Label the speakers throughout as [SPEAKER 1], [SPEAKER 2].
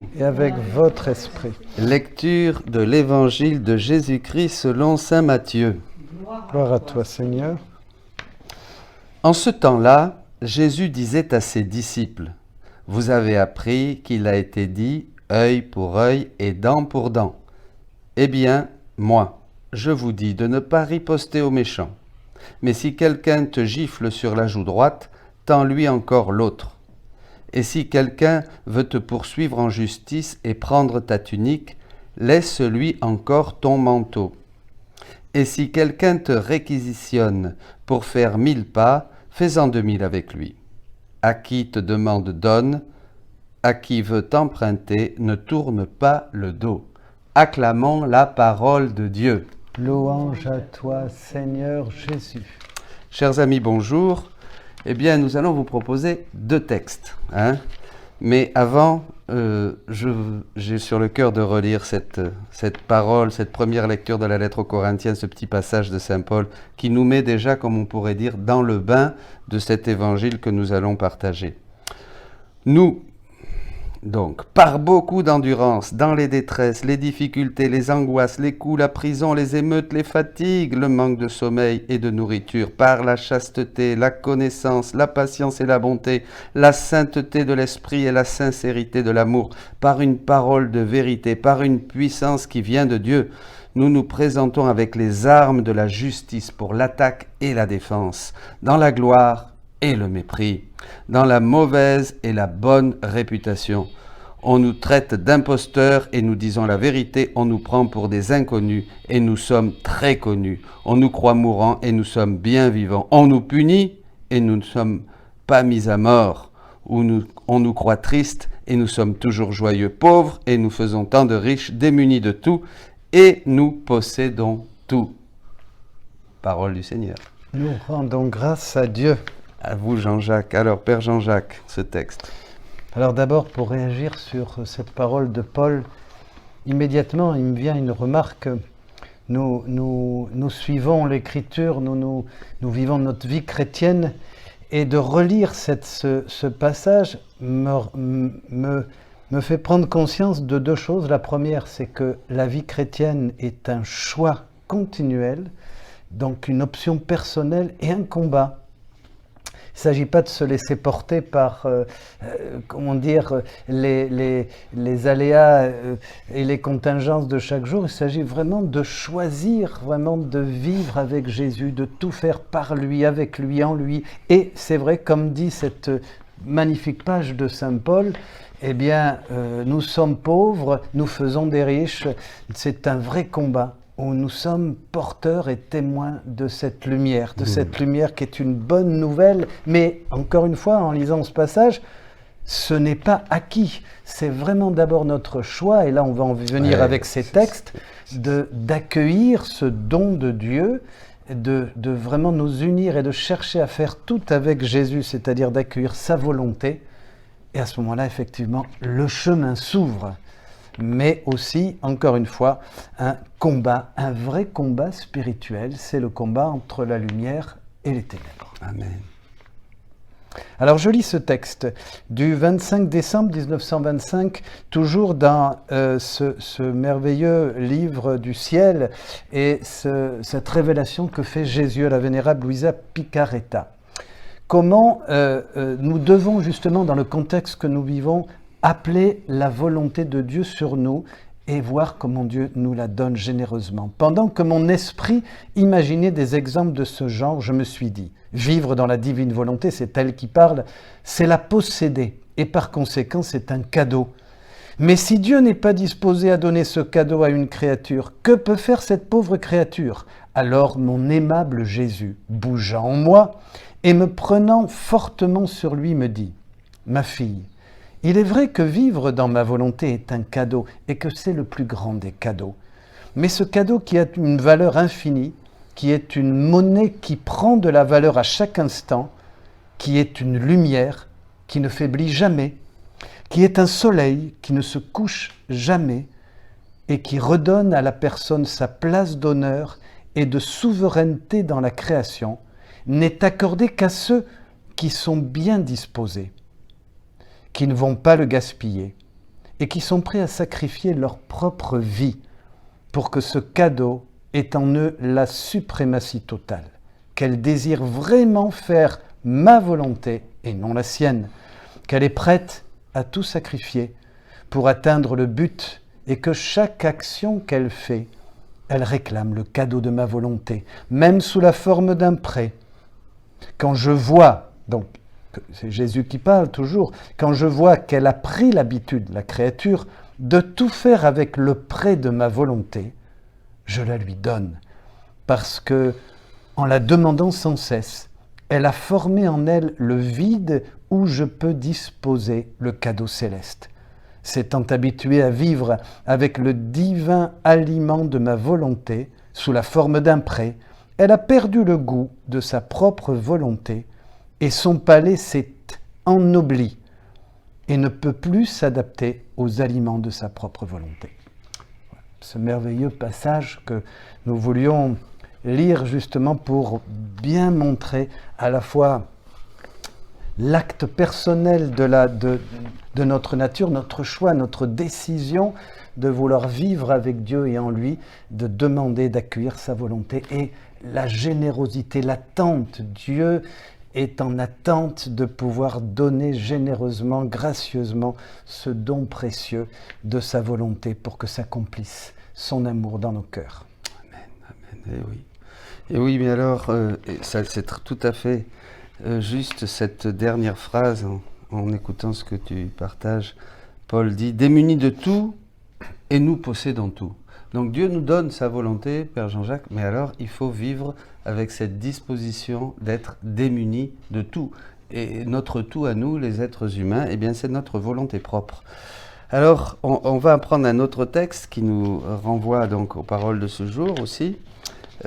[SPEAKER 1] et avec votre esprit.
[SPEAKER 2] Lecture de l'Évangile de Jésus-Christ selon saint Matthieu.
[SPEAKER 1] Gloire à toi, Seigneur.
[SPEAKER 2] En ce temps-là, Jésus disait à ses disciples, « Vous avez appris qu'il a été dit œil pour œil et dent pour dent. Eh bien, moi, je vous dis de ne pas riposter aux méchants. Mais si quelqu'un te gifle sur la joue droite, tends-lui encore l'autre. Et si quelqu'un veut te poursuivre en justice et prendre ta tunique, laisse-lui encore ton manteau. Et si quelqu'un te réquisitionne pour faire 1000 pas, fais-en 2000 avec lui. À qui te demande donne, à qui veut t'emprunter ne tourne pas le dos. » Acclamons la parole de Dieu.
[SPEAKER 1] Louange à toi, Seigneur Jésus.
[SPEAKER 2] Chers amis, bonjour. Eh bien, nous allons vous proposer 2 textes. Mais avant, j'ai sur le cœur de relire cette parole, cette première lecture de la lettre aux Corinthiens, ce petit passage de saint Paul qui nous met déjà, comme on pourrait dire, dans le bain de cet évangile que nous allons partager. Nous, donc, par beaucoup d'endurance, dans les détresses, les difficultés, les angoisses, les coups, la prison, les émeutes, les fatigues, le manque de sommeil et de nourriture, par la chasteté, la connaissance, la patience et la bonté, la sainteté de l'esprit et la sincérité de l'amour, par une parole de vérité, par une puissance qui vient de Dieu, nous nous présentons avec les armes de la justice pour l'attaque et la défense, dans la gloire et le mépris, dans la mauvaise et la bonne réputation. On nous traite d'imposteurs et nous disons la vérité, on nous prend pour des inconnus et nous sommes très connus. On nous croit mourants et nous sommes bien vivants. On nous punit et nous ne sommes pas mis à mort. On nous croit tristes et nous sommes toujours joyeux, pauvres et nous faisons tant de riches, démunis de tout et nous possédons tout. Parole du Seigneur.
[SPEAKER 1] Nous rendons grâce à Dieu.
[SPEAKER 2] À vous, Jean-Jacques. Alors, Père Jean-Jacques, ce texte.
[SPEAKER 1] Alors d'abord, pour réagir sur cette parole de Paul, immédiatement, il me vient une remarque. Nous suivons l'Écriture, nous vivons notre vie chrétienne, et de relire ce passage me fait prendre conscience de 2 choses. La première, c'est que la vie chrétienne est un choix continuel, donc une option personnelle et un combat. Il ne s'agit pas de se laisser porter par, les aléas et les contingences de chaque jour. Il s'agit vraiment de choisir, vraiment de vivre avec Jésus, de tout faire par lui, avec lui, en lui. Et c'est vrai, comme dit cette magnifique page de saint Paul, eh bien, nous sommes pauvres, nous faisons des riches. C'est un vrai combat, où nous sommes porteurs et témoins de cette lumière qui est une bonne nouvelle. Mais encore une fois, en lisant ce passage, ce n'est pas acquis. C'est vraiment d'abord notre choix, et là on va en venir avec ces textes, d'accueillir ce don de Dieu, de vraiment nous unir et de chercher à faire tout avec Jésus, c'est-à-dire d'accueillir sa volonté. Et à ce moment-là, effectivement, le chemin s'ouvre. Mais aussi, encore une fois, un combat, un vrai combat spirituel. C'est le combat entre la lumière et les ténèbres.
[SPEAKER 2] Amen.
[SPEAKER 1] Alors je lis ce texte du 25 décembre 1925, toujours dans ce merveilleux livre du ciel et cette révélation que fait Jésus à la vénérable Luisa Piccarreta. Comment nous devons justement, dans le contexte que nous vivons, appeler la volonté de Dieu sur nous et voir comment Dieu nous la donne généreusement. Pendant que mon esprit imaginait des exemples de ce genre, je me suis dit, vivre dans la divine volonté, c'est elle qui parle, c'est la posséder et par conséquent c'est un cadeau. Mais si Dieu n'est pas disposé à donner ce cadeau à une créature, que peut faire cette pauvre créature? Alors mon aimable Jésus, bougeant en moi et me prenant fortement sur lui, me dit, ma fille, il est vrai que vivre dans ma volonté est un cadeau et que c'est le plus grand des cadeaux. Mais ce cadeau qui a une valeur infinie, qui est une monnaie qui prend de la valeur à chaque instant, qui est une lumière qui ne faiblit jamais, qui est un soleil qui ne se couche jamais et qui redonne à la personne sa place d'honneur et de souveraineté dans la création, n'est accordé qu'à ceux qui sont bien disposés, qui ne vont pas le gaspiller et qui sont prêts à sacrifier leur propre vie pour que ce cadeau ait en eux la suprématie totale, qu'elle désire vraiment faire ma volonté et non la sienne, qu'elle est prête à tout sacrifier pour atteindre le but et que chaque action qu'elle fait, elle réclame le cadeau de ma volonté, même sous la forme d'un prêt. Quand je vois, donc c'est Jésus qui parle toujours, quand je vois qu'elle a pris l'habitude, la créature, de tout faire avec le prêt de ma volonté, je la lui donne, parce que, en la demandant sans cesse, elle a formé en elle le vide où je peux disposer le cadeau céleste. S'étant habituée à vivre avec le divin aliment de ma volonté, sous la forme d'un prêt, elle a perdu le goût de sa propre volonté et son palais s'est ennobli et ne peut plus s'adapter aux aliments de sa propre volonté. Ce merveilleux passage que nous voulions lire justement pour bien montrer à la fois l'acte personnel de notre nature, notre choix, notre décision de vouloir vivre avec Dieu et en lui, de demander d'accueillir sa volonté et la générosité, l'attente. Dieu est en attente de pouvoir donner généreusement, gracieusement ce don précieux de sa volonté pour que s'accomplisse son amour dans nos cœurs.
[SPEAKER 2] Amen, amen, et oui. Et oui, mais alors, ça, c'est tout à fait juste cette dernière phrase, en écoutant ce que tu partages. Paul dit « Démunis de tout, et nous possédons tout ». Donc Dieu nous donne sa volonté, Père Jean-Jacques, mais alors il faut vivre avec cette disposition d'être démunis de tout. Et notre tout à nous, les êtres humains, eh bien c'est notre volonté propre. Alors, on va apprendre un autre texte qui nous renvoie donc aux paroles de ce jour aussi.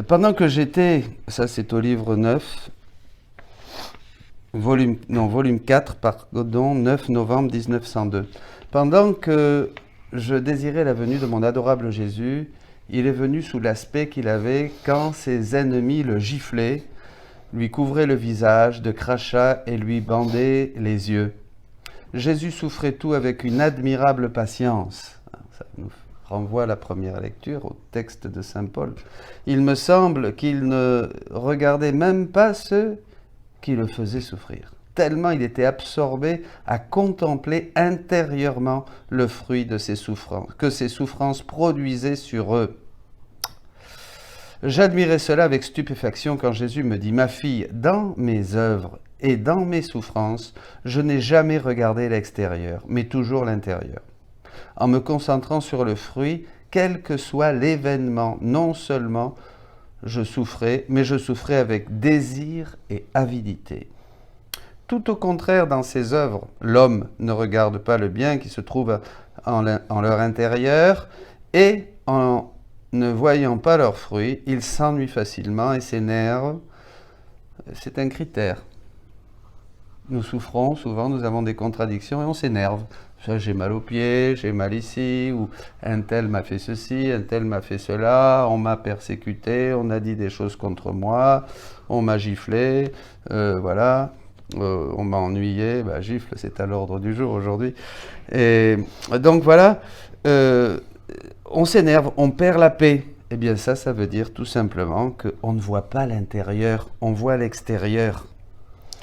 [SPEAKER 2] Pendant que j'étais, ça c'est au livre 9, volume 4, pardon, 9 novembre 1902. Pendant que je désirais la venue de mon adorable Jésus, il est venu sous l'aspect qu'il avait quand ses ennemis le giflaient, lui couvraient le visage de crachats et lui bandaient les yeux. Jésus souffrait tout avec une admirable patience. Ça nous renvoie à la première lecture, au texte de saint Paul. Il me semble qu'il ne regardait même pas ceux qui le faisaient souffrir, tellement il était absorbé à contempler intérieurement le fruit de ses souffrances, que ces souffrances produisaient sur eux. J'admirais cela avec stupéfaction quand Jésus me dit « Ma fille, dans mes œuvres et dans mes souffrances, je n'ai jamais regardé l'extérieur, mais toujours l'intérieur. En me concentrant sur le fruit, quel que soit l'événement, non seulement je souffrais, mais je souffrais avec désir et avidité. Tout au contraire, dans ses œuvres, l'homme ne regarde pas le bien qui se trouve en leur intérieur, et en ne voyant pas leurs fruits, il s'ennuie facilement et s'énerve. C'est un critère. Nous souffrons, souvent nous avons des contradictions et on s'énerve. J'ai mal aux pieds, j'ai mal ici, ou un tel m'a fait ceci, un tel m'a fait cela, on m'a persécuté, on a dit des choses contre moi, on m'a giflé, voilà, on m'a ennuyé, gifle c'est à l'ordre du jour aujourd'hui. Et donc voilà, on s'énerve, on perd la paix. Eh bien ça veut dire tout simplement qu'on ne voit pas l'intérieur, on voit l'extérieur.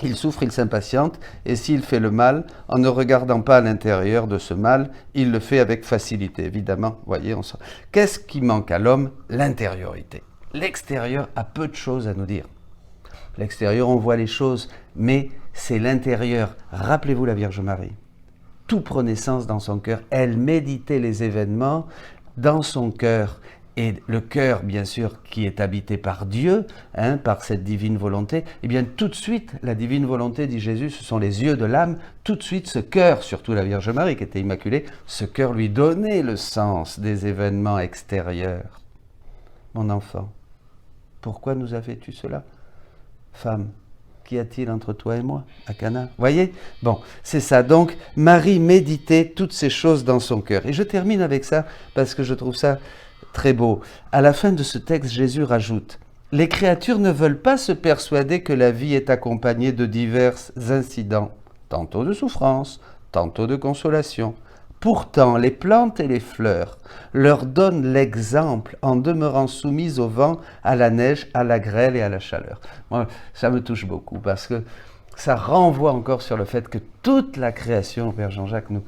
[SPEAKER 2] Il souffre, il s'impatiente, et s'il fait le mal, en ne regardant pas à l'intérieur de ce mal, il le fait avec facilité, évidemment. Voyez, qu'est-ce qui manque à l'homme? L'intériorité. L'extérieur a peu de choses à nous dire. L'extérieur, on voit les choses, mais c'est l'intérieur. Rappelez-vous la Vierge Marie. Tout prenait sens dans son cœur. Elle méditait les événements dans son cœur. Et le cœur, bien sûr, qui est habité par Dieu, par cette divine volonté, eh bien tout de suite, la divine volonté, dit Jésus, ce sont les yeux de l'âme, tout de suite ce cœur, surtout la Vierge Marie qui était immaculée, ce cœur lui donnait le sens des événements extérieurs. Mon enfant, pourquoi nous avais-tu cela? Femme, qu'y a-t-il entre toi et moi, à Cana? Voyez? Bon, c'est ça. Donc, Marie méditait toutes ces choses dans son cœur. Et je termine avec ça, parce que je trouve ça très beau. À la fin de ce texte, Jésus rajoute « Les créatures ne veulent pas se persuader que la vie est accompagnée de divers incidents, tantôt de souffrance, tantôt de consolation. Pourtant, les plantes et les fleurs leur donnent l'exemple en demeurant soumises au vent, à la neige, à la grêle et à la chaleur. Moi, ça me touche beaucoup parce que ça renvoie encore sur le fait que toute la création, Père Jean-Jacques, nous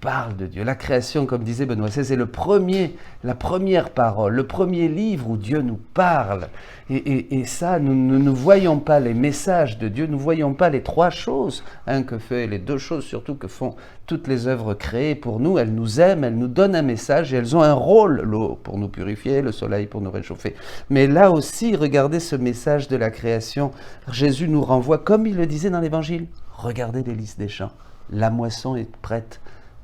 [SPEAKER 2] parle de Dieu. La création, comme disait Benoît XVI, c'est la première parole, le premier livre où Dieu nous parle. Et ça, nous ne voyons pas les messages de Dieu, nous ne voyons pas les trois choses que fait, les deux choses surtout que font toutes les œuvres créées pour nous. Elles nous aiment, elles nous donnent un message et elles ont un rôle, l'eau pour nous purifier, le soleil pour nous réchauffer. Mais là aussi, regardez ce message de la création. Jésus nous renvoie, comme il le disait dans l'Évangile, regardez les lys des champs, la moisson est prête.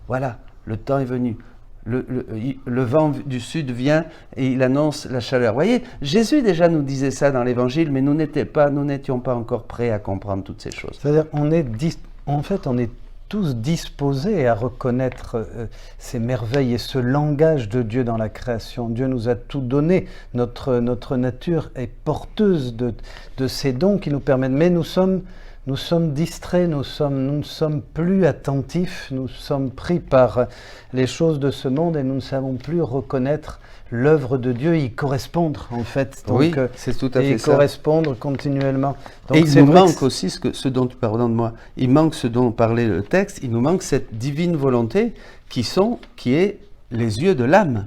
[SPEAKER 2] Voilà, le temps est venu. Le vent du sud vient et il annonce la chaleur. Vous voyez, Jésus déjà nous disait ça dans l'Évangile, mais nous n'étions pas encore prêts à comprendre toutes ces choses.
[SPEAKER 1] C'est-à-dire, on est tous disposés à reconnaître ces merveilles et ce langage de Dieu dans la création. Dieu nous a tout donné. Notre nature est porteuse de ces dons qui nous permettent. Mais nous sommes distraits, nous ne sommes plus attentifs, nous sommes pris par les choses de ce monde et nous ne savons plus reconnaître l'œuvre de Dieu, y correspondre en fait.
[SPEAKER 2] Donc, oui, c'est tout à fait ça.
[SPEAKER 1] Y correspondre continuellement. Donc,
[SPEAKER 2] et il nous manque aussi ce dont tu pardonnes moi. Il manque ce dont parlait le texte. Il nous manque cette divine volonté qui est les yeux de l'âme.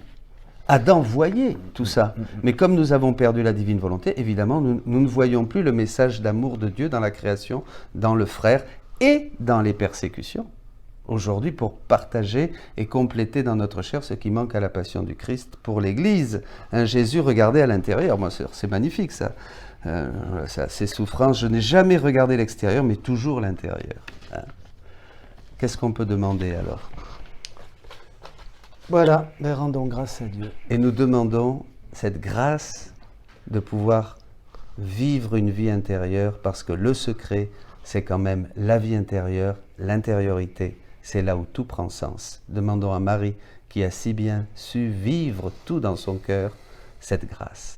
[SPEAKER 2] Adam voyait tout ça. Mais comme nous avons perdu la divine volonté, évidemment, nous ne voyons plus le message d'amour de Dieu dans la création, dans le frère et dans les persécutions. Aujourd'hui, pour partager et compléter dans notre chair ce qui manque à la passion du Christ pour l'Église. Jésus regardait à l'intérieur. Moi, c'est magnifique ça. Ces souffrances, je n'ai jamais regardé l'extérieur, mais toujours l'intérieur. Qu'est-ce qu'on peut demander alors ?
[SPEAKER 1] Voilà, mais rendons grâce à Dieu.
[SPEAKER 2] Et nous demandons cette grâce de pouvoir vivre une vie intérieure, parce que le secret, c'est quand même la vie intérieure, l'intériorité, c'est là où tout prend sens. Demandons à Marie, qui a si bien su vivre tout dans son cœur, cette grâce.